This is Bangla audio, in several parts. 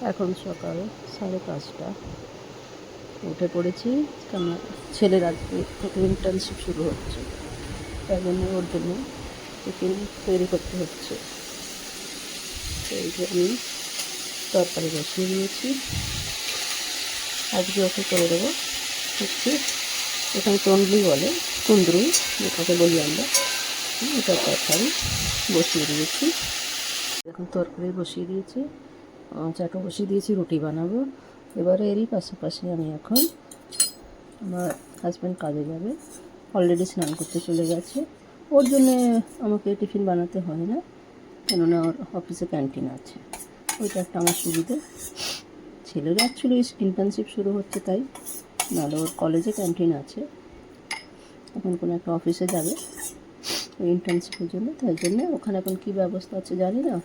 এখন সকাল 5:30। উঠে পড়েছি, কেন ছেলের আজকে থেকে ইন্টার্নশিপ শুরু হচ্ছে, তাই জন্য ওর জন্য টিফিন তৈরি করতে হচ্ছে। তো এই যে আমি তরকারি বসিয়ে দিয়েছি, আজকে ওকে করে দেবো হচ্ছে, এখানে তন্ডলি বলে, কুন্দ্রু যেটাকে বলি আমরা, এটা তরকারি বসিয়ে দিয়েছি। এখন তরকারি বসিয়ে দিয়েছি, চাটও বসিয়ে দিয়েছি, রুটি বানাবো। এবারে এরই পাশাপাশি আমি এখন, আমার হাজব্যান্ড কাজে যাবে, অলরেডি স্নান করতে চলে গেছে, ওর জন্যে আমাকে টিফিন বানাতে হয় না, কেননা ওর অফিসে ক্যান্টিন আছে, ওইটা একটা আমার সুবিধে। ছেলের অ্যাকচুয়ালি ইন্টার্নশিপ শুরু হচ্ছে তাই, নাহলে ওর কলেজে ক্যান্টিন আছে, এখন কোনো একটা অফিসে যাবে ওই ইন্টার্নশিপের জন্য, তাই জন্যে ওখানে এখন কী ব্যবস্থা আছে জানি না,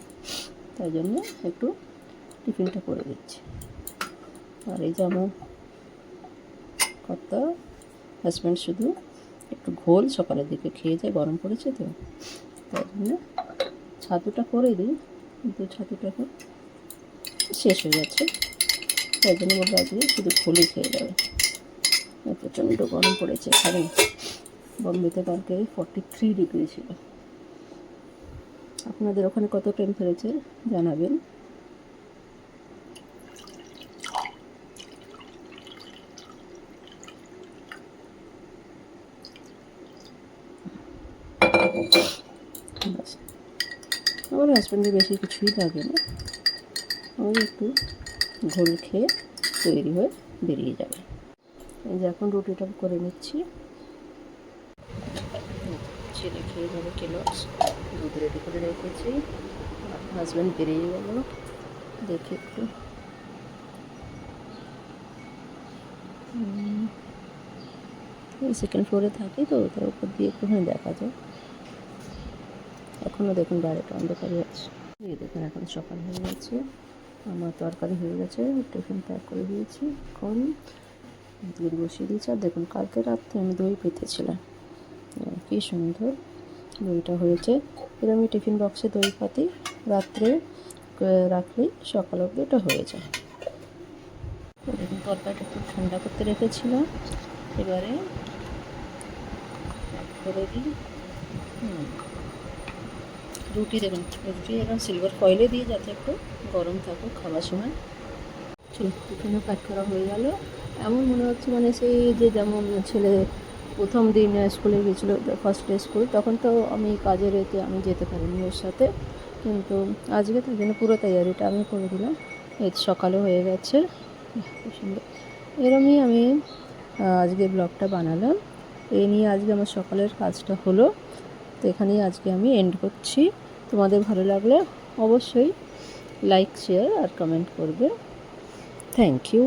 তাই জন্যে একটু টিফিনটা করে দিচ্ছি। আর এই যে আমার কর্তা হাজব্যান্ড শুধু একটু ঘোল সকালের দিকে খেয়ে যায়, গরম পড়েছে তো, তাই জন্য ছাতুটা করে দিই, কিন্তু ছাতুটা এখন শেষ হয়ে যাচ্ছে, তাই জন্য বলবো আজকে শুধু ঘোলই খেয়ে যাবে। প্রচণ্ড গরম পড়েছে এখানে, বম্বেতে কালকে 43 ডিগ্রি ছিল। আপনাদের ওখানে কত টেম্পারেচার জানাবেন। আমার হাজব্যান্ডের বেশি কিছুই লাগে না, ওই একটু ঘোল খেয়ে তৈরি হয়ে বেরিয়ে যাবে। এই যে এখন রুটিটা করে নিচ্ছি, ছেলে খেয়ে যাবে, কেলগস দুধ রেডি করে রেখেছি, হাজব্যান্ড বেরিয়ে গেল, দেখে একটু এই সেকেন্ড ফ্লোরে থাকি তো, তার উপর দিয়ে একটুখানি দেখা যায়, এখনও দেখুন বাইরেটা অন্ধকারই আছে। এই দেখুন এখন সকাল হয়ে গেছে, আমার তরকারি হয়ে গেছে, টিফিন প্যাক করে দিয়েছি, এখন দুধ বসিয়ে দিয়েছি। আর দেখুন কালকে রাত্রে আমি দই পেতেছিলাম, কী সুন্দর দইটা হয়েছে। এর আমি টিফিন বক্সে দই পাতি রাত্রে রাখলেই সকাল অবধি ওটা হয়ে যায়। দেখুন তরকারিটা একটু ঠান্ডা করতে রেখেছিলাম, এবারে করে দিই। রুটি দেখুন, রুটি এখন সিলভার ফয়েলে দিয়ে যাতে একটু গরম থাকুক খাবার সময়। টিফিনও প্যাক করা হয়ে গেল। এমন মনে হচ্ছে মানে সেই যে যেমন ছেলে প্রথম দিন স্কুলে গিয়েছিলো, ফার্স্ট ডে স্কুল, তখন তো আমি কাজের এতে আমি যেতে পারিনি ওর সাথে, কিন্তু আজকে তাই জন্য পুরো তৈয়ারিটা আমি করে দিলাম। এই সকালে হয়ে গেছে, খুব সুন্দর। এরমই আমি আজকে ব্লগটা বানালাম, এই নিয়ে আজকে আমার সকালের কাজটা হলো। তো এখানেই আজকে আমি এন্ড করছি। তোমাদের ভালো লাগলে অবশ্যই লাইক, শেয়ার আর কমেন্ট করবে। Thank you.